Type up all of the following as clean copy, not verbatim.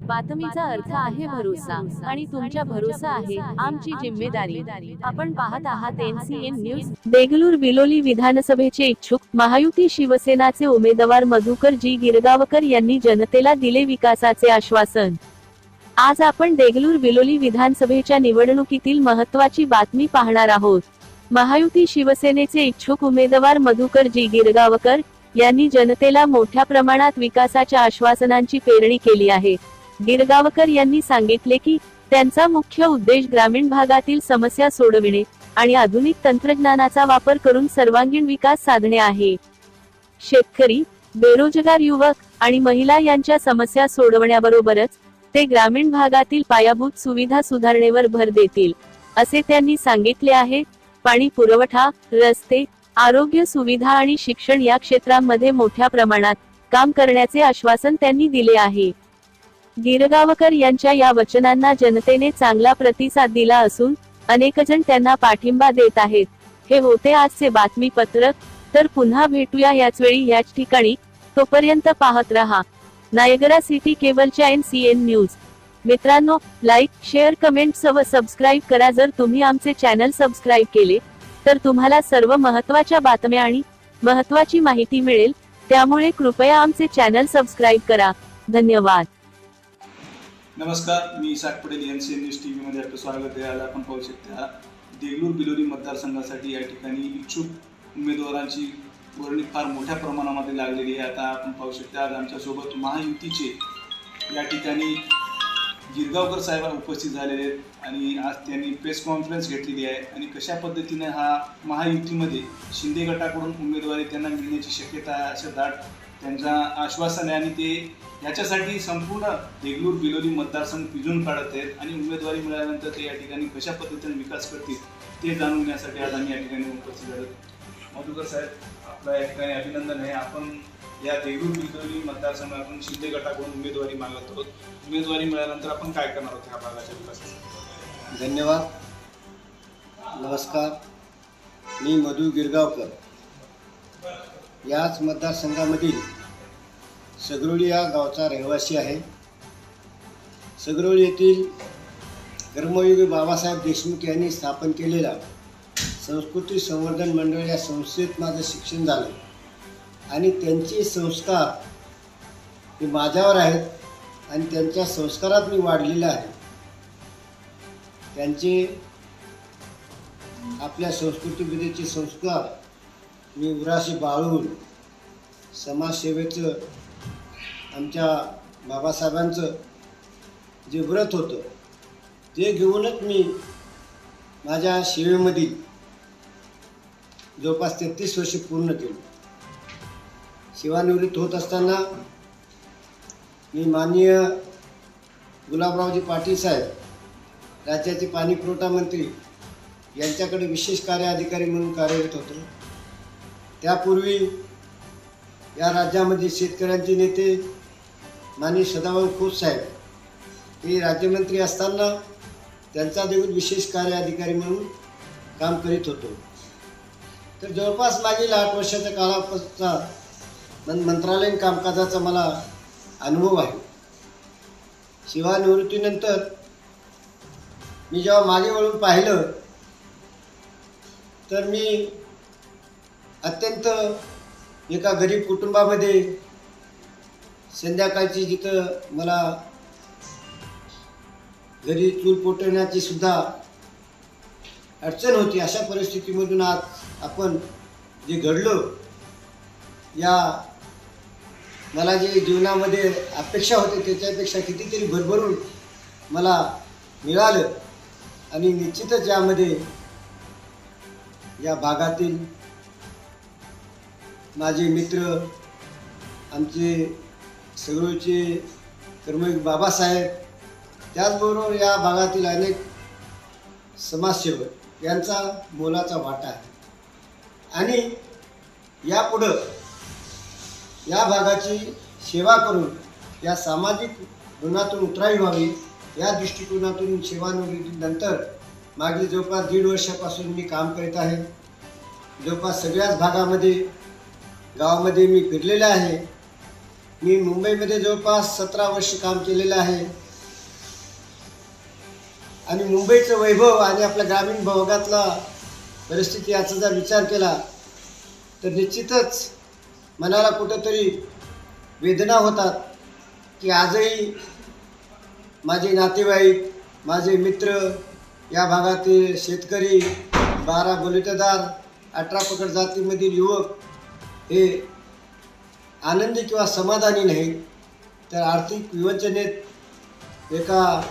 बातमीचा अर्थ आहे भरोसा आणि तुमच्या भरोसा आहे आमची जिम्मेदारी। आपण पाहत आहात NCN न्यूज। देगलूर बिलोली विधानसभेचे इच्छुक महायुती शिवसेनाचे उमेदवार मधुकर जी गिरगावकर यांनी जनतेला दिले विकासाचे आश्वासन। आज आपण देगलूर बिलोली विधानसभेच्या निवडणुकीतील महत्त्वाची बातमी पाहणार आहोत। महायुती शिवसेनेचे इच्छुक उमेदवार मधुकर जी गिरगावकर यांनी जनतेला मोठ्या प्रमाणात विकासाच्या आश्वासनांची पेरणी केली आहे। गिरगावकर यांनी सांगितले की त्यांचा मुख्य उद्देश ग्रामीण भागातील समस्या सोडविणे आणि आधुनिक तंत्रज्ञानाचा वापर करून सर्वांगीण विकास साधणे आहे। शेतकरी, बेरोजगार युवक आणि महिला यांच्या समस्या सोडवण्याबरोबरच ते ग्रामीण भागातील पायाभूत सुविधा सुधारणेवर भर देतील, असे त्यांनी सांगितले आहे। पाणी पुरवठा, रस्ते, आरोग्य सुविधा आणि शिक्षण या क्षेत्रांमध्ये मोठ्या प्रमाणात काम करण्याचे आश्वासन त्यांनी दिले आहे। गिरगावकर यांच्या या वचनांना जनतेने चांगला प्रतिसाद दिला असून अनेक जण त्यांना पाठिंबा देत आहेत। हे होते आजचे बातमीपत्रक। तर पुन्हा भेटूया याच वेळी याच ठिकाणी। तोपर्यंत पाहत रहा नायगरा सिटी केबलच्या NCN न्यूज। मित्रांनो, लाईक, शेअर, कमेंट व सबस्क्राईब करा। जर तुम्ही आमचे चॅनल सबस्क्राईब केले तर तुम्हाला सर्व महत्त्वाच्या बातम्या आणि महत्त्वाची माहिती मिळेल, त्यामुळे कृपया आमचे चॅनल सबस्क्राईब करा। धन्यवाद। नमस्कार, मी Isak Patel NCN news TV मध्ये आपलं स्वागत आहे। आज आपण पाहू शकता देगलूर बिलोली मतदारसंघासाठी या ठिकाणी इच्छुक उमेदवारांची वर्णी फार मोठ्या प्रमाणामध्ये लागलेली आहे। आता आपण पाहू शकता आज आमच्यासोबत महायुतीचे या ठिकाणी गिरगावकर साहेब उपस्थित झालेले आहेत आणि आज त्यांनी प्रेस कॉन्फरन्स घेतलेली आहे आणि कशा पद्धतीने हा महायुतीमध्ये शिंदे गटाकडून उमेदवारी त्यांना मिळण्याची शक्यता आहे असे दाट त्यांचा आश्वासन आहे आणि ते याच्यासाठी संपूर्ण देगलूर बिलोली मतदारसंघ पिजून काढत आहेत आणि उमेदवारी मिळाल्यानंतर ते या ठिकाणी कशा पद्धतीने विकास करतील ते जाणून घेण्यासाठी आज आम्ही या ठिकाणी उपस्थित झालो। मधुकर साहेब, आपलं या ठिकाणी अभिनंदन आहे। आपण या देगलूर बिलोली मतदारसंघातून शिंदे गटाकडून उमेदवारी मागत आहोत। उमेदवारी मिळाल्यानंतर आपण काय करणार आहोत ह्या भागाच्या विकासासाठी? धन्यवाद। नमस्कार, मी मधु गिरगावकर याच मतदारसंघामधील सगरोळी या गावचा रहिवासी आहे। सगरोळी येथील कर्मयोगी बाबासाहेब देशमुख यांनी स्थापन केलेल्या संस्कृती संवर्धन मंडळ या संस्थेत माझं शिक्षण झालं आणि त्यांचे संस्कार हे माझ्यावर आहेत आणि त्यांच्या संस्कारात मी वाढलेला आहे। त्यांचे आपल्या संस्कृतीबद्दलचे संस्कार मी उराशी बाळगून समाजसेवेचं आमच्या बाबासाहेबांचं जे व्रत होतं ते घेऊनच मी माझ्या सेवेमधील जवळपास 33 वर्षे पूर्ण केली। सेवानिवृत्त होत असताना मी माननीय गुलाबरावजी पाटील साहेब, राज्याचे पाणी पुरवठा मंत्री यांच्याकडे विशेष कार्य अधिकारी म्हणून कार्यरत होतो। त्यापूर्वी या राज्यामध्ये शेतकऱ्यांचे नेते माननीय सदाभाऊ खोत साहेब हे राज्यमंत्री असताना त्यांचा देखील विशेष कार्य अधिकारी म्हणून काम करीत होतो। तर जवळपास मागील 8 वर्षाच्या काळापासूनचा मंत्रालयीन कामकाजाचा मला अनुभव आहे। सेवानिवृत्तीनंतर मी जेव्हा मागे वळून पाहिलं तर मी अत्यंत एका गरीब कुटुंबामध्ये संध्याकाळची जिथं मला घरी चूल पेटवण्याची सुद्धा अडचण होती, अशा परिस्थितीमधून आज आपण जे घडलो, या मला जे जीवनामध्ये अपेक्षा होती त्याच्यापेक्षा कितीतरी भरभरून मला मिळालं आणि निश्चितच यामध्ये या भागातील माझे मित्र, आमचे सगळ्याचे कर्मयोगी बाबासाहेब, त्याचबरोबर या भागातील अनेक समाजसेवक यांचा मोलाचा वाटा आहे आणि यापुढं या भागाची सेवा करून या सामाजिक ऋणातून उतरावी व्हावी या दृष्टिकोनातून सेवानिवृत्तीनंतर मागील जवळपास 1.5 वर्षापासून मी काम करीत आहे। जवळपास सगळ्याच भागामध्ये गावामध्ये मी फिरलेला आहे मी मुंबईमध्ये जवळपास 17 वर्ष काम केलेलं आहे आणि मुंबईचं वैभव आणि आपल्या ग्रामीण भागातला परिस्थिती याचा जर विचार केला तर निश्चितच मनाला कुठंतरी वेदना होतात की आजही माझे नातेवाईक, माझे मित्र, या भागातील शेतकरी, 12 बलुतेदार, 18 पगड जातीमधील युवक हे आनंदी किंवा समाधानी नाही, तर आर्थिक विवंचनेत एका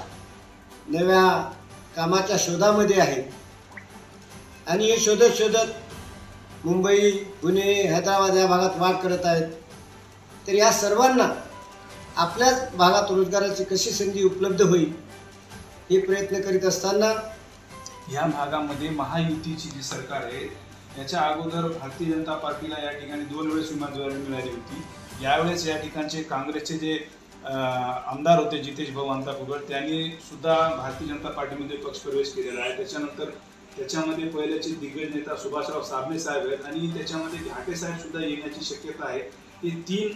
नव्या कामाच्या शोधामध्ये आहे आणि हे शोधत मुंबई, पुणे, हैदराबाद या भागात वाढ करत आहेत. तर या सर्वांना आपल्याच भागात रोजगाराची कशी संधी उपलब्ध होईल हे प्रयत्न करीत असताना या भागामध्ये महायुतीची जी सरकार आहे याच्या अगोदर भारतीय जनता पार्टीला या ठिकाणी 2 वेळेस उमेदवारी मिळाली होती. यावेळेस या ठिकाणचे काँग्रेसचे जे आमदार होते जितेश भाऊ अंतापुगड, त्यांनी सुद्धा भारतीय जनता पार्टीमध्ये पक्षप्रवेश केलेला आहे. त्याच्यानंतर त्याच्यामध्ये पहिल्याचे दिग्गज नेता सुभाषराव साबणे साहेब आहेत आणि त्याच्यामध्ये घाटे साहेब सुद्धा येण्याची शक्यता आहे. हे 3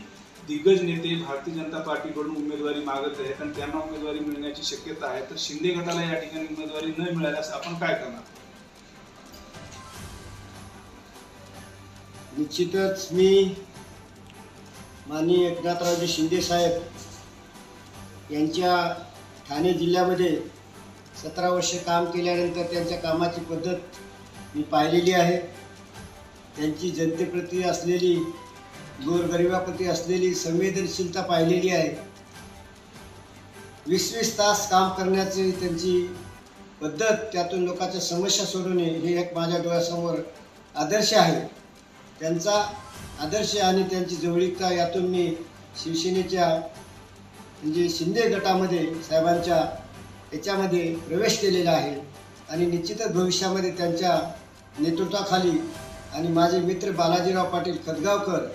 दिग्गज नेते भारतीय जनता पार्टीकडून उमेदवारी मागत आहेत आणि त्यांना उमेदवारी मिळण्याची शक्यता आहे. तर शिंदे गटाला या ठिकाणी उमेदवारी न मिळाल्यास आपण काय करणार? निश्चितच मी माननीय एकनाथरावजी शिंदे साहेब यांच्या ठाणे जिल्ह्यामध्ये 17 वर्ष काम केल्यानंतर त्यांच्या कामाची पद्धत मी पाहिलेली आहे. त्यांची जनतेप्रती असलेली, गोरगरिबाप्रती असलेली संवेदनशीलता पाहिलेली आहे. 20-20 तास काम करण्याची त्यांची पद्धत, त्यातून लोकांच्या समस्या सोडवणे हे एक माझ्या डोळ्यासमोर आदर्श आहे. त्यांचा आदर्श आणि त्यांची जवळीकता यातून मी शिवसेनेच्या म्हणजे शिंदे गटामध्ये साहेबांच्या याच्यामध्ये प्रवेश केलेला आहे आणि निश्चितच भविष्यामध्ये त्यांच्या नेतृत्वाखाली आणि माझे मित्र बालाजीराव पाटील खतगावकर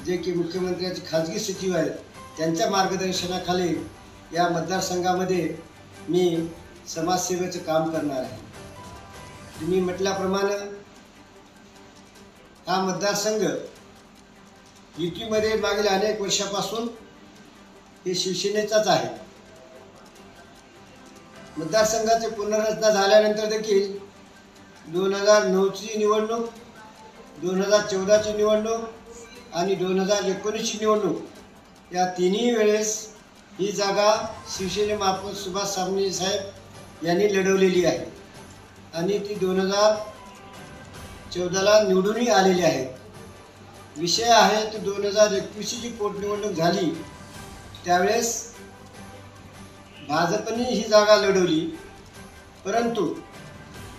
जे की मुख्यमंत्र्यांचे खाजगी सचिव आहेत, त्यांच्या मार्गदर्शनाखाली या मतदारसंघामध्ये मी समाजसेवेचं काम करणार आहे. तुम्ही म्हटल्याप्रमाणे हा मतदारसंघ युतीमध्ये मागील अनेक वर्षापासून हे शिवसेनेचाच आहे. मतदारसंघाची पुनर्रचना झाल्यानंतर देखील 2009ची निवडणूक, 2014ची निवडणूक आणि 2019ची निवडणूक या तिन्ही वेळेस ही जागा शिवसेनेमार्फत सुभाष साबणे साहेब यांनी लढवलेली आहे आणि ती 2014ला निवडूनही आलेली आहे. विषय आहे की 2021ची जी पोटनिवडणूक झाली त्यावेळेस भाजपने ही जागा लढवली, परंतु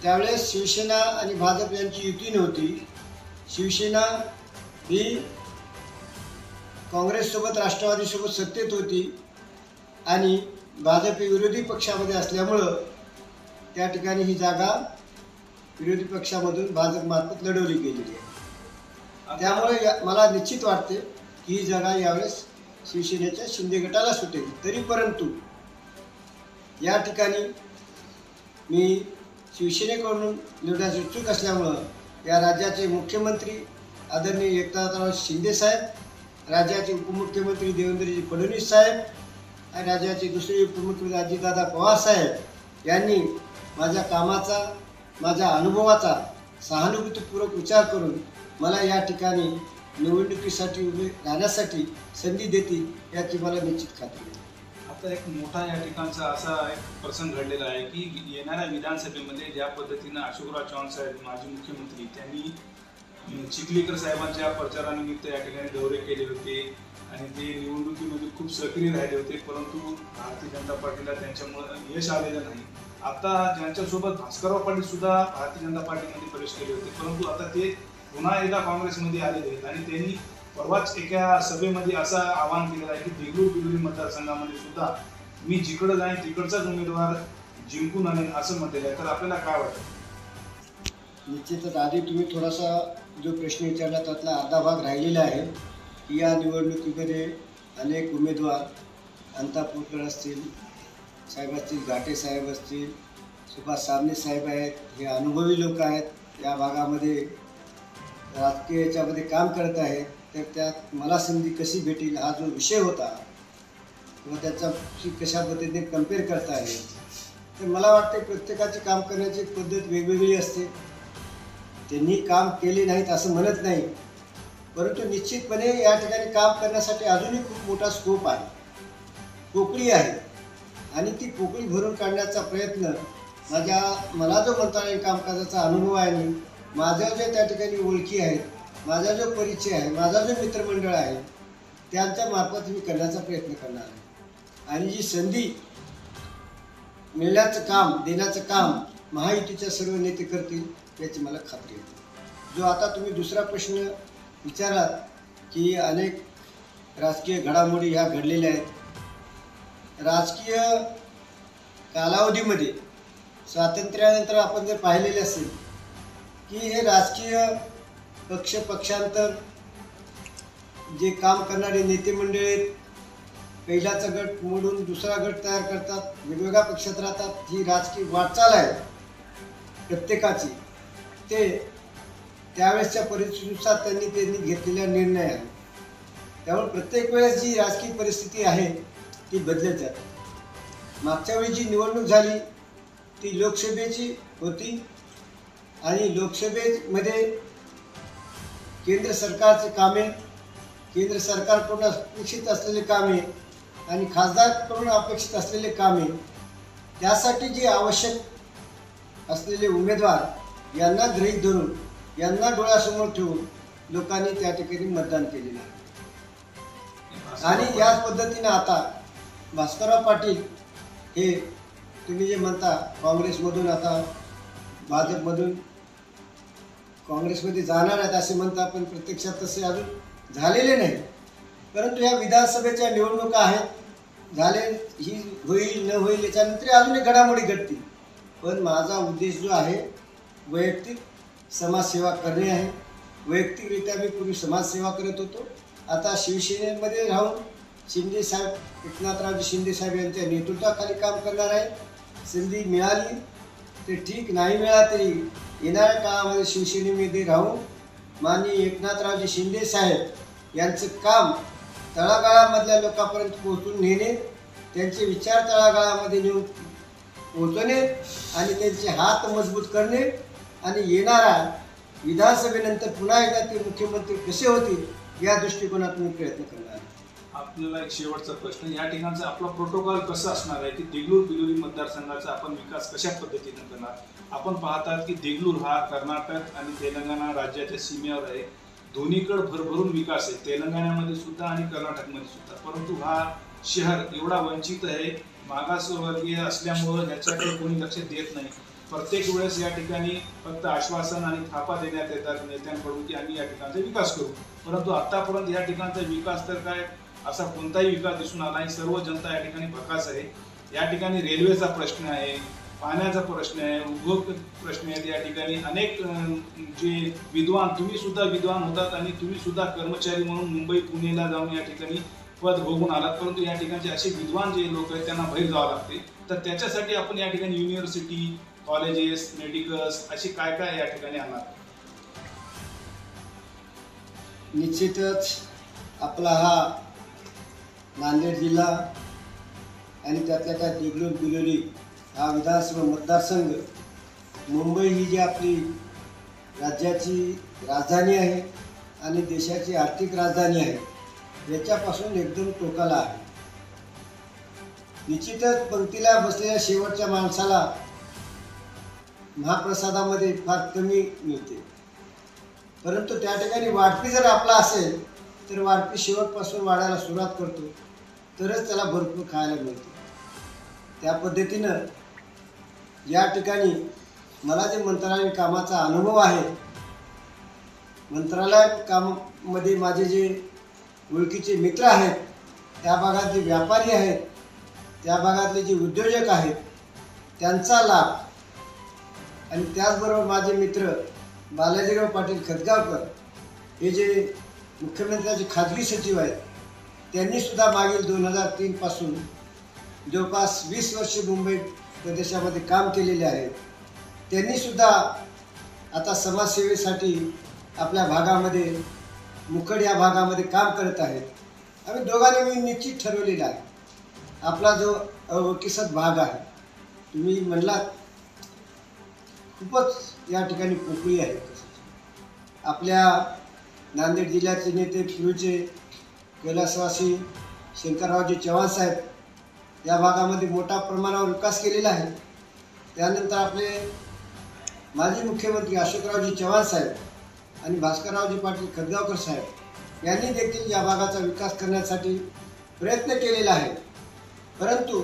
त्यावेळेस शिवसेना आणि भाजप यांची युती नव्हती. शिवसेना ही काँग्रेससोबत, राष्ट्रवादीसोबत सत्तेत होती आणि भाजप ही विरोधी पक्षामध्ये असल्यामुळं त्या ठिकाणी ही जागा विरोधी पक्षामधून भाजपमार्फत लढवली गेलेली आहे. त्यामुळे मला निश्चित वाटते की ही जागा यावेळेस शिवसेनेच्या शिंदे गटाला सुटेल. तरी परंतु या ठिकाणी मी शिवसेनेकडून निवडण्यास इच्छुक असल्यामुळं या राज्याचे मुख्यमंत्री आदरणीय एकनाथराव शिंदे साहेब, राज्याचे उपमुख्यमंत्री देवेंद्रजी फडणवीस साहेब आणि राज्याचे दुसरे उपमुख्यमंत्री अजितदादा पवार साहेब यांनी माझ्या कामाचा, माझ्या अनुभवाचा सहानुभूतीपूर्वक विचार करून मला या ठिकाणी निवडणुकीसाठी उभे राहण्यासाठी संधी देतील याची मला निश्चित खात्री आहे. आता एक मोठा या ठिकाणचा असा एक प्रसंग घडलेला आहे की येणाऱ्या विधानसभेमध्ये ज्या पद्धतीनं अशोकराव चव्हाण साहेब माजी मुख्यमंत्री त्यांनी चिखलीकर साहेबांच्या प्रचारानिमित्त या ठिकाणी दौरे केले होते आणि ते निवडणुकीमध्ये खूप सक्रिय राहिले होते, परंतु भारतीय जनता पार्टीला त्यांच्यामुळे यश आलेलं नाही. आता ज्यांच्यासोबत भास्करराव पाटील सुद्धा भारतीय जनता पार्टीमध्ये प्रवेश केले होते, परंतु आता ते पुन्हा एकदा काँग्रेसमध्ये आलेले आहेत आणि त्यांनी परवाच एका सभेमध्ये असं आवाहन केलेलं आहे की देगलूर बिलोली मतदारसंघामध्ये सुद्धा मी जिकडं जाईन तिकडचाच उमेदवार जिंकून आणेन असं म्हटलेलं आहे. तर आपल्याला काय वाटतं? निश्चितच आधी तुम्ही थोडासा जो प्रश्न विचारला त्यातला अर्धा भाग राहिलेला आहे की या निवडणुकीमध्ये अनेक उमेदवार, अंतापूरकर असतील, साहेब असतील, घाटे साहेब असतील, सुभाष साबणे साहेब आहेत, हे अनुभवी लोक आहेत, या भागामध्ये राजकीय याच्यामध्ये काम करत आहेत तर त्यात मला संधी कशी भेटेल हा जो विषय होता किंवा त्याच्याशी कशा पद्धतीने कम्पेअर करता येईल, तर मला वाटते प्रत्येकाची काम करण्याची पद्धत वेगवेगळी असते. त्यांनी काम केले नाहीत असं म्हणत नाही, परंतु निश्चितपणे या ठिकाणी काम करण्यासाठी अजूनही खूप मोठा स्कोप आहे, पोकळी आहे आणि ती पोकळी भरून काढण्याचा प्रयत्न मला जो मंत्रालयीन कामकाजाचा अनुभव आहे आणि माझ्या ज्या त्या ठिकाणी ओळखी आहेत, माझा जो परिचय आहे, माझा जो मित्रमंडळ आहे, त्यांच्या मार्फत मी करण्याचा प्रयत्न करणार आहे. आणि जी संधी मिळण्याचं काम, देण्याचं काम महायुतीच्या सर्व नेते करतील याची मला खात्री आहे. जो आता तुम्ही दुसरा प्रश्न विचारात की अनेक राजकीय घडामोडी ह्या घडलेल्या आहेत. राजकीय कालावधीमध्ये स्वातंत्र्यानंतर आपण जर पाहिलेले असेल की हे राजकीय पक्षांतर जे काम करणारे नेते मंडळ आहेत, पहिल्याचा गट मोडून दुसरा गट तयार करतात, वेगवेगळ्या पक्षात राहतात. ही राजकीय वाटचाल आहे प्रत्येकाची, ते त्यावेळेसच्या परिस्थितीनुसार त्यांनी घेतलेला निर्णय आहे. त्यामुळे प्रत्येक वेळेस जी राजकीय परिस्थिती आहे ती बदलत जाते. मागच्या वेळी जी निवडणूक झाली ती लोकसभेची होती आणि लोकसभेमध्ये केंद्र सरकारचे कामे, केंद्र सरकारकडून अपेक्षित असलेले कामे आणि खासदारकडून अपेक्षित असलेले कामे, त्यासाठी जे आवश्यक असलेले उमेदवार यांना गृहीत धरून, यांना डोळ्यासमोर ठेवून लोकांनी त्या ठिकाणी मतदान केलेलं आहे. आणि याच पद्धतीनं आता भास्करराव पाटील हे तुम्ही जे म्हणता काँग्रेसमधून आता भाजपमधून काँग्रेसमध्ये जाणार आहेत असे म्हणता, पण प्रत्यक्षात तसे अजून झालेले नाही. परंतु या विधानसभेच्या निवडणुका आहेत, झाले ही होईल न होईल याच्यानंतर अजून एक घडामोडी घडतील. पण माझा उद्देश जो आहे वैयक्तिक समाजसेवा करणे आहे. वैयक्तिकरित्या मी पूर्वी समाजसेवा करत होतो, आता शिवसेनेमध्ये राहून शिंदेसाहेब, एकनाथरावजी शिंदेसाहेब यांच्या नेतृत्वाखाली काम करणार आहे. संधी मिळाली ते ठीक, नाही मिळाला तरी येणाऱ्या काळामध्ये शिवसेनेमध्ये राहून माननीय एकनाथरावजी शिंदेसाहेब यांचं काम तळागाळामधल्या लोकांपर्यंत पोहोचून नेणे, त्यांचे विचार तळागाळामध्ये नेऊन पोहोचवणे आणि त्यांचे हात मजबूत करणे आणि येणाऱ्या विधानसभेनंतर पुन्हा एकदा ते मुख्यमंत्री कसे होतील या दृष्टिकोनातून प्रयत्न करणार आहे. आपल्याला एक शेवटचा प्रश्न, या ठिकाणचा आपला प्रोटोकॉल कसा असणार आहे की देगलूर बिलोली मतदारसंघाचा आपण विकास कशा पद्धतीने करणार? आपण पाहतात की देगलूर हा कर्नाटक आणि तेलंगणा राज्याच्या सीमेवर आहे. दोन्हीकडे भरभरून विकास आहे, तेलंगणामध्ये सुद्धा आणि कर्नाटकमध्ये सुद्धा. परंतु हा शहर एवढा वंचित आहे, मागासवर्गीय असल्यामुळं ह्याच्याकडे कोणी लक्ष देत नाही. प्रत्येक वेळेस या ठिकाणी फक्त आश्वासन आणि थापा देण्यात येतात नेत्यांकडून की आम्ही या ठिकाणचा विकास करू, परंतु आतापर्यंत या ठिकाणचा विकास तर काय असा कोणताही विकास दिसून आला नाही. सर्व जनता या ठिकाणी भकास आहे. या ठिकाणी रेल्वेचा प्रश्न आहे, पाण्याचा प्रश्न आहे, उद्योग प्रश्न आहेत. या ठिकाणी अनेक जे विद्वान, तुम्ही सुद्धा विद्वान होतात आणि तुम्ही सुद्धा कर्मचारी म्हणून मुंबई पुणेला जाऊन या ठिकाणी पद भोगून आलात, परंतु या ठिकाणचे असे विद्वान जे लोक आहेत त्यांना बाहेर जावं लागते. तर त्याच्यासाठी आपण या ठिकाणी युनिव्हर्सिटी, कॉलेजेस, मेडिकल्स अशी काय काय या ठिकाणी आणणार? निश्चितच आपला हा नांदेड जिल्हा आणि त्यातल्या त्या देगलूर बिलोली हा विधानसभा मतदारसंघ, मुंबई ही जी आपली राज्याची राजधानी आहे आणि देशाची आर्थिक राजधानी आहे, याच्यापासून एकदम टोकाला आहे. निश्चितच पंक्तीला बसलेल्या शेवटच्या माणसाला महाप्रसादामध्ये फार कमी मिळते, परंतु त्या ठिकाणी वाढपी जर आपला असेल तर वाढपी शेवटपासून वाढायला सुरुवात करतो, तरच त्याला भरपूर खायला मिळते. त्या पद्धतीनं या ठिकाणी मला जे मंत्रालयीन कामाचा अनुभव आहे, मंत्रालय कामामध्ये माझे जे ओळखीचे मित्र आहेत, त्या भागात जे व्यापारी आहेत, त्या भागातले जे उद्योजक आहेत, त्यांचा लाभ आणि त्याचबरोबर माझे मित्र बालाजीराव पाटील खतगावकर हे जे मुख्यमंत्र्यांचे खाजगी सचिव आहेत, त्यांनीसुद्धा मागील 2003 पासून जवळपास 20 वर्ष मुंबई प्रदेशामध्ये काम केलेले आहे. त्यांनीसुद्धा आता समाजसेवेसाठी आपल्या भागामध्ये मुखड या भागामध्ये काम करत आहेत। आम्ही दोघांनी मी निश्चित ठरवलेला आहे, आपला जो अवकिसत भाग आहे, तुम्ही म्हणलात खूपच या ठिकाणी पोकळी आहे। आपल्या नांदेड जिल्ह्याचे नेते पूर्वीचे कैलासवासी शंकररावजी चव्हाण साहेब या भागामध्ये मोठ्या प्रमाणावर विकास केलेला आहे। त्यानंतर आपले माजी मुख्यमंत्री अशोकरावजी चव्हाण साहेब आणि भास्कररावजी पाटील खदगावकर साहेब यांनी देखील या भागाचा विकास करण्यासाठी प्रयत्न केलेला आहे। परंतु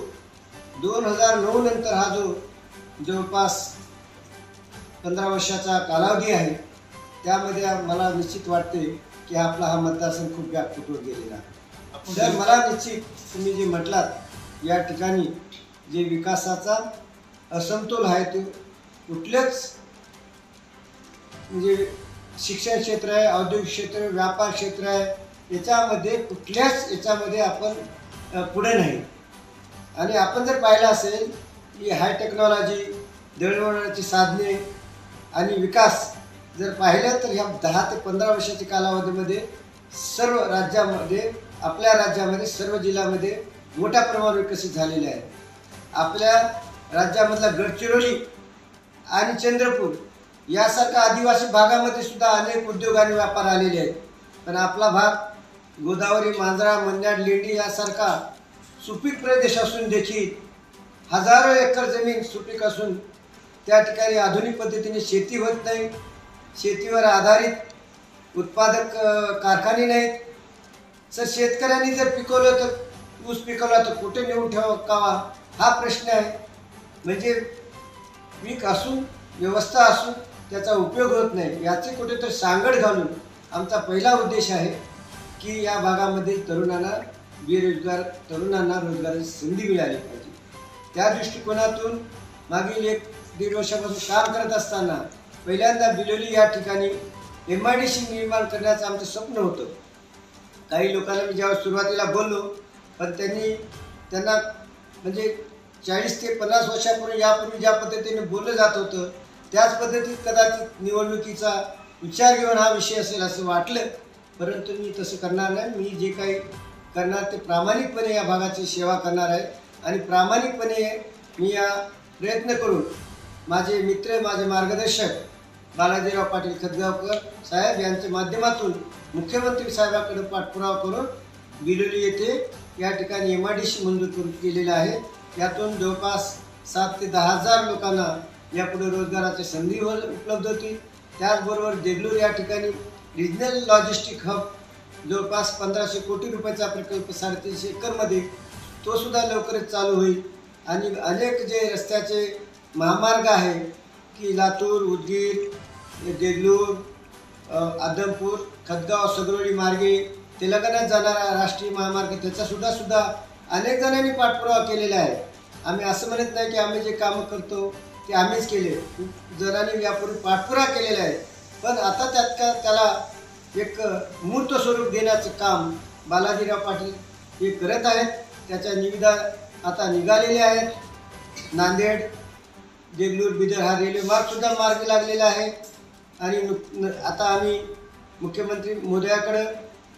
2009 नंतर हा जो जवळपास 15 वर्षाचा कालावधी आहे, त्यामध्ये मला निश्चित वाटते की आपला हा मतदारसंघ खूप बॅकफुटवर गेलेला आहे। तर मला निश्चित तुम्ही जे म्हटलात या ठिकाणी जे विकासाचा असमतोल आहे तो कुठल्याच म्हणजे शिक्षण क्षेत्र आहे, औद्योगिक क्षेत्र, व्यापार क्षेत्र आहे, याच्यामध्ये कुठल्याच याच्यामध्ये आपण पुढे नाही। आणि आपण जर पाहिलं असेल की हाय टेक्नॉलॉजी, दळणवळणाची साधने आणि विकास जर पाहिलं तर ह्या 10 ते 15 वर्षाच्या कालावधीमध्ये सर्व राज्यामध्ये, आपल्या राज्यामध्ये सर्व जिल्ह्यामध्ये मोठ्या प्रमाणावर विकसित झालेले आहे। आपल्या राज्यामधला गडचिरोली आणि चंद्रपूर यासारख्या आदिवासी भागामध्ये सुद्धा अनेक उद्योग आणि व्यापार आलेले आहेत, पण आपला भाग गोदावरी, मांजरा, मन्याड, लेंडी यासारखा सुपीक प्रदेश असून देखील हजारो एकर जमीन सुपीक असून त्या ठिकाणी आधुनिक पद्धतीने शेती होत नाही, शेतीवर आधारित उत्पादक कारखाने नाहीत। सर, शेतकऱ्यांनी जर पिकवलं तर ऊस पिकवला तर कुठे नेऊन ठेवावा हा प्रश्न आहे। म्हणजे पीक असून, व्यवस्था असून त्याचा उपयोग होत नाही, याचे कुठेतरी सांगड घालून आमचा पहिला उद्देश आहे की या भागामध्ये तरुणांना रोजगाराची संधी मिळाली पाहिजे। त्या दृष्टिकोनातून मागील 1-1.5 वर्षापासून काम करत असताना पहिल्यांदा बिलोली या ठिकाणी MIDC निर्माण करण्याचं आमचं स्वप्न होतं। काही लोकांना मी जेव्हा सुरुवातीला बोललो, पण त्यांना म्हणजे 40 ते 50 वर्षापूर्वी यापूर्वी ज्या पद्धतीने बोललं जात होतं त्याच पद्धतीत कदाचित निवडणुकीचा विचार घेऊन हा विषय असेल असं वाटलं, परंतु मी तसं करणार नाही। मी जे काही करणार ते प्रामाणिकपणे या भागाची सेवा करणार आहे आणि प्रामाणिकपणे मी या प्रयत्न करून माझे मित्र, माझे मार्गदर्शक बालाजीराव पाटील खदगावकर साहेब यांच्या माध्यमातून मुख्यमंत्री साहेबांकडे पाठपुरावा करून बिलोली येथे या ठिकाणी MIDC मंजूर केलेला आहे। यातून जवळपास 7 ते 10 हजार लोकांना यापुढे रोजगाराच्या संधी उपलब्ध होतील। त्याचबरोबर देगलूर या ठिकाणी रिजनल लॉजिस्टिक हब जवळपास 1500 कोटी रुपयाचा प्रकल्प 350 एकरमध्ये तो सुद्धा लवकरच चालू होईल। आणि अनेक जे रस्त्याचे महामार्ग आहे की लातूर, उदगीर, देगलूर, आदमपूर, खदगाव, सगरोली मार्गे तेलंगणात जाणारा राष्ट्रीय महामार्ग त्याचासुद्धा अनेक जणांनी पाठपुरावा केलेला आहे। आम्ही असं म्हणत नाही की आम्ही जे कामं करतो ते आम्हीच केले, खूप जणांनी यापूर्वी पाठपुरावा केलेला आहे, पण आता त्याला एक मूर्त स्वरूप देण्याचं काम बालाजीराव पाटील हे करत आहेत। त्याच्या निविदा आता निघालेल्या आहेत। नांदेड, देगलूर, बिदर हा रेल्वे मार्गसुद्धा मार्गी लागलेला आहे। आणि आता आम्ही मुख्यमंत्री महोदयाकडे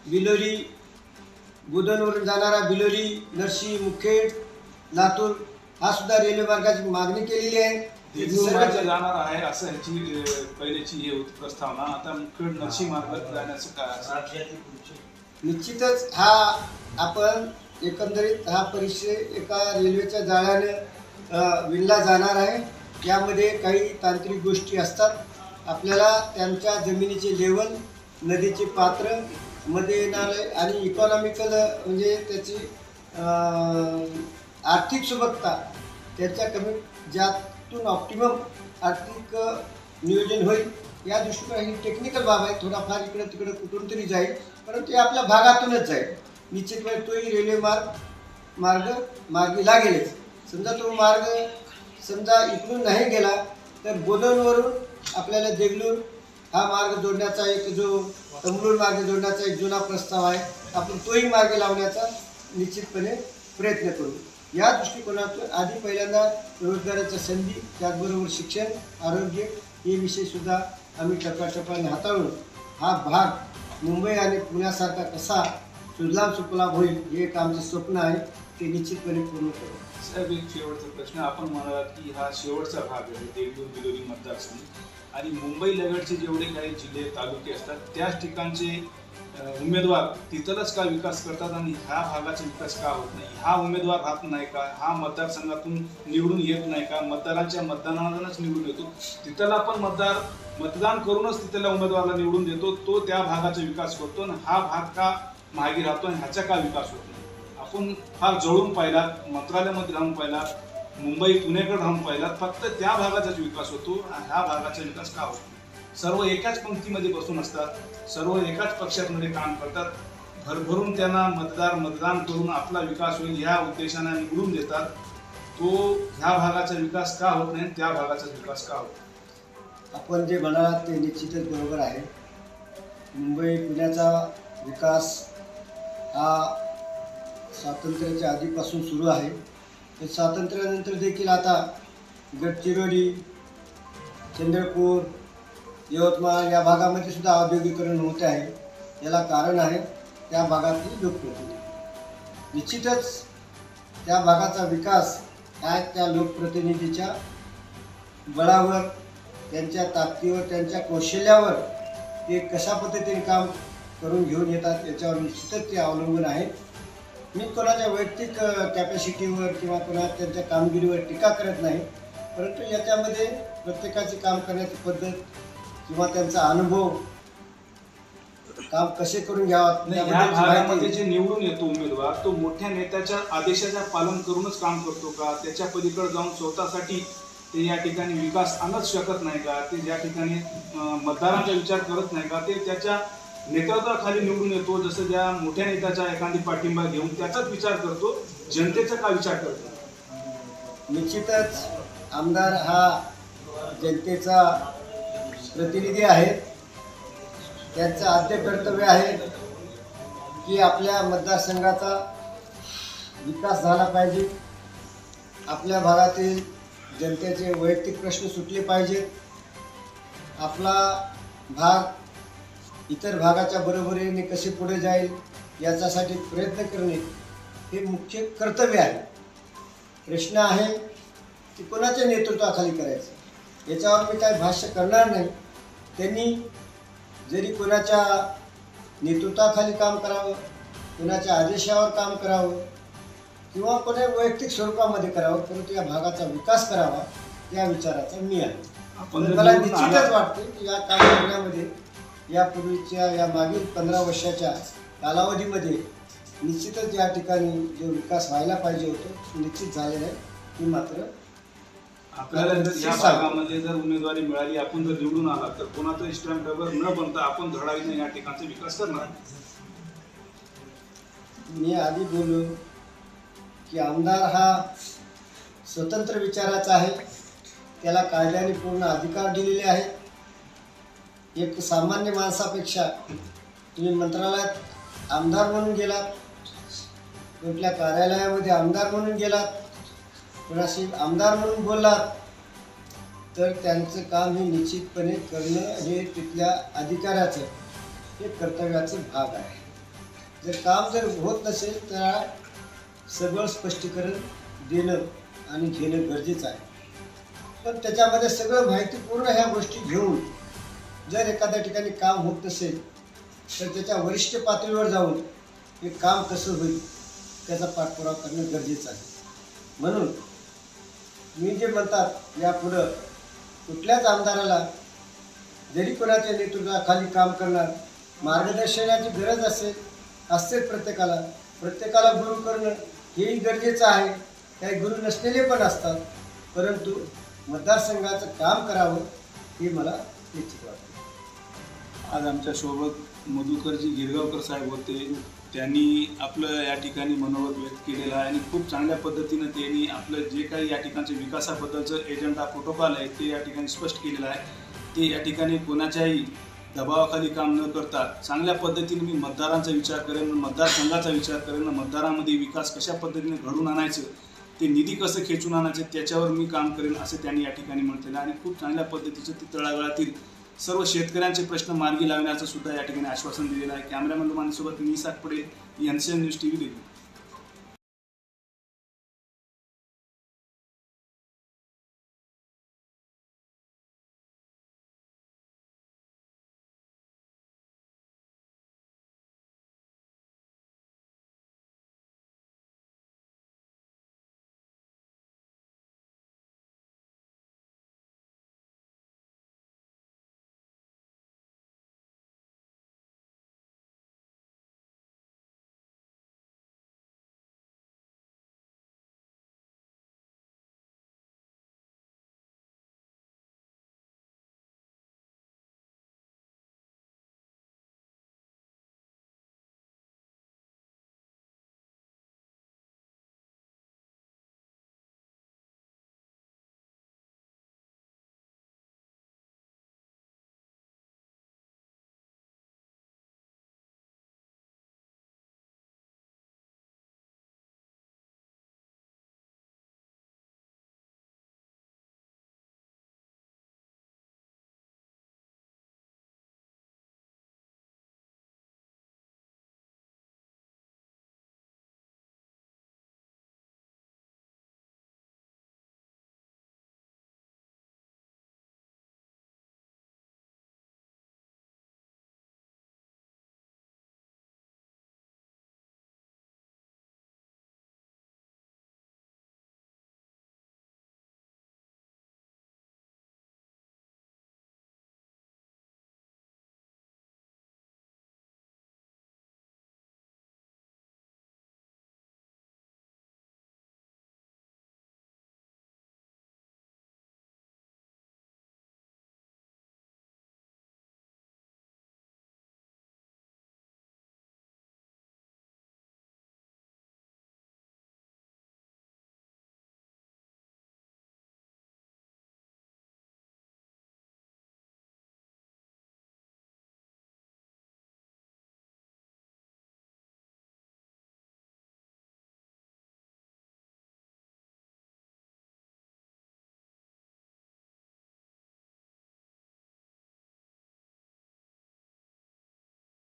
बिलोली, बुधनवरून जाणारा बिलोली, नरसी, मुखेड, लातूर हा सुद्धा रेल्वे मार्गाची मागणी केलेली आहे। जाणार आहे असं ह्याची पहिल्याची हे होती प्रस्तावना, आता मुखेड, नरसी मार्गात जाण्याचं काय? निश्चितच हा आपण एकंदरीत हा परिचय एका रेल्वेच्या जाळ्याने विणला जाणार आहे। यामध्ये काही तांत्रिक गोष्टी असतात, आपल्याला त्यांच्या जमिनीचे लेवल, नदीचे पात्र मध्ये येणारे आणि इकॉनॉमिकल म्हणजे त्याची आर्थिक सुबकता त्याच्या कमी ज्यातून ऑप्टिमम आर्थिक नियोजन होईल या दृष्टीने ही टेक्निकल बाब आहे। थोडाफार इकडे तिकडे कुठून तरी जाईल, परंतु या आपल्या भागातूनच जाईल निश्चितपणे। तोही रेल्वे मार्गी लागेलच। समजा तो मार्ग समजा इकडून नाही गेला तर बोधनवरून आपल्याला देगलूर हा मार्ग जोडण्याचा जो तमलूर मार्ग जोडण्याचा एक जुना प्रस्ताव आहे, आपण तोही मार्ग लावण्याचा निश्चितपणे प्रयत्न करू। या दृष्टिकोनातून आधी पहिल्यांदा रोजगाराच्या संधी, त्याचबरोबर शिक्षण, आरोग्य हे विषयसुद्धा आम्ही टप्प्याटप्प्याने हाताळून हा भाग मुंबई आणि पुण्यासारखा कसा सुजलाम सुफलाम होईल हे एक आमचे स्वप्न आहे, ते निश्चितपणे पूर्ण करू. साहेब, एक शेवटचा प्रश्न. आपण म्हणालात की हा शेवटचा भाग आहे देगलूर बिलोली मतदारसंघ, आणि मुंबई लगतचे जेवढे काही जिल्हे तालुके असतात त्याच ठिकाणचे उमेदवार तिथलच का विकास करतात आणि ह्या भागाचा विकास का होत नाही? हा उमेदवार राहत नाही का? हा मतदारसंघातून निवडून येत नाही का? मतदारांच्या मतदानातूनच निवडून येतो. तिथला पण मतदान करूनच तिथल्या उमेदवाराला निवडून देतो, तो त्या भागाचा विकास करतो आणि हा भाग का मागे राहतो आणि ह्याचा का विकास होत नाही? आपण फार जवळून पाहिलात, मंत्रालयामध्ये राहून पाहिलात, मुंबई पुण्याकडे राहून पाहिलात, फक्त त्या भागाचाच विकास होतो आणि ह्या भागाचा विकास का होत नाही? सर्व एकाच पंक्तीमध्ये बसून असतात, सर्व एकाच पक्षामध्ये काम करतात, भरभरून त्यांना मतदान करून आपला विकास होईल ह्या उद्देशाने निवडून देतात. तो ह्या भागाचा विकास का होत नाही, त्या भागाचा विकास का होतो? आपण जे म्हणालात ते निश्चितच बरोबर आहे. मुंबई पुण्याचा विकास हा स्वातंत्र्याच्या आधीपासून सुरू आहे. ते स्वातंत्र्यानंतर देखील आता गडचिरोली, चंद्रपूर, यवतमाळ या भागामध्ये सुद्धा औद्योगिकरण होते आहे. याला कारण आहे त्या भागातील लोकप्रतिनिधी. निश्चितच त्या भागाचा विकास हा त्या लोकप्रतिनिधीच्या बळावर, त्यांच्या ताकदीवर, त्यांच्या कौशल्यावर ते कशा पद्धतीने काम करून घेऊन येतात याच्यावर निश्चितच ते अवलंबून आहे. मी कोणाच्या वैयक्तिक कॅपॅसिटीवर किंवा कोणा त्यांच्या कामगिरीवर टीका करत नाही, परंतु याच्यामध्ये प्रत्येकाची काम करण्याची पद्धत किंवा त्यांचा अनुभव, काम कसे करून घ्यावं, या भागामध्ये जे निवडून येतो उमेदवार, तो मोठ्या नेत्याच्या आदेशाचं पालन करूनच काम करतो का? त्याच्या पलीकडे जाऊन स्वतःसाठी ते या ठिकाणी विकास आणत शकत नाही का? ते या ठिकाणी मतदारांचा विचार करत नाही का? ते त्याच्या नेतृत्वाखाली निवडून येतो, जसं ज्या मोठ्या नेत्याचा एखादी पाठिंबा घेऊन त्याचाच विचार करतो, जनतेचा का विचार करतो? निश्चितच आमदार हा जनतेचा प्रतिनिधी आहे. त्यांचं आद्य कर्तव्य आहे की आपल्या मतदारसंघाचा विकास झाला पाहिजे, आपल्या भागातील जनतेचे वैयक्तिक प्रश्न सुटले पाहिजेत, आपला भाग इतर भागाच्या बरोबरीने कसे पुढे जाईल याच्यासाठी प्रयत्न करणे हे मुख्य कर्तव्य आहे. प्रश्न आहे की कोणाच्या नेतृत्वाखाली करायचं, याच्यावर मी काही भाष्य करणार नाही. त्यांनी जरी कोणाच्या नेतृत्वाखाली काम करावं, कोणाच्या आदेशावर काम करावं किंवा कोणा वैयक्तिक स्वरूपामध्ये करावं, परंतु या भागाचा विकास करावा या विचाराचा मी आहे. मला निश्चितच वाटते की या काम करण्यामध्ये यापूर्वीच्या या मागील 15 वर्षाच्या कालावधीमध्ये निश्चितच या ठिकाणी जो विकास व्हायला पाहिजे होतो तो निश्चित झालेला आहे. ही मात्र आपल्याला जर या भागामध्ये जर उमेदवारी मिळाली, आपण जर निवडून आला तर कोणाचं स्टॅम्प पेपर न बनता आपण धडाडीने या ठिकाणचा विकास करणार. मी आधी बोललो की आमदार हा स्वतंत्र विचाराचा आहे, त्याला कायद्याने पूर्ण अधिकार दिलेले आहेत. एक सामान्य माणसापेक्षा तुम्ही मंत्रालयात आमदार म्हणून गेलात, कुठल्या कार्यालयामध्ये आमदार म्हणून गेलात, कोणाशी आमदार म्हणून बोललात, तर त्यांचं काम हे निश्चितपणे करणं हे तिथल्या अधिकाऱ्याचं हे कर्तव्याचं भाग आहे. जर काम जर होत नसेल तर सगळं स्पष्टीकरण देणं आणि घेणं गरजेचं आहे. पण त्याच्यामध्ये सगळं माहितीपूर्ण ह्या गोष्टी घेऊन जर एखाद्या ठिकाणी काम होत नसेल तर त्याच्या वरिष्ठ पातळीवर जाऊन हे काम कसं होईल त्याचा पाठपुरावा करणं गरजेचं आहे. म्हणून मी जे म्हणतात यापुढं कुठल्याच आमदाराला जरी कोणाच्या नेतृत्वाखाली काम करणार, मार्गदर्शनाची गरज असते प्रत्येकाला गुरु करणं हेही गरजेचं आहे. काही गुरु नसलेले पण असतात, परंतु मतदारसंघाचं काम करावं हे मला निश्चित वाटतं. आज आमच्या सोबत मधुकरजी गिरगावकर साहेब होते. त्यांनी आपलं या ठिकाणी मनोगत व्यक्त केलेलं आहे आणि खूप चांगल्या पद्धतीनं त्यांनी आपलं जे काही या ठिकाणचं विकासाबद्दलचं एजंडा प्रोटोकॉल आहे ते या ठिकाणी स्पष्ट केलेलं आहे. ते या ठिकाणी कोणाच्याही दबावाखाली काम न करता चांगल्या पद्धतीने मी मतदारांचा विचार करेन, मतदारसंघाचा विचार करेन, मतदारामध्ये विकास कशा पद्धतीने घडून आणायचं, ते निधी कसं खेचून आणायचं त्याच्यावर मी काम करेन असं त्यांनी या ठिकाणी म्हटलेलं आहे. आणि खूप चांगल्या पद्धतीचं ते तळागाळातील सर्व शेतकऱ्यांचे प्रश्न मार्गी लावण्याचं सुद्धा या ठिकाणी आश्वासन दिलेलं आहे. कॅमेरामॅन लोमांसोबत मी साकपडे, NCN न्यूज TV.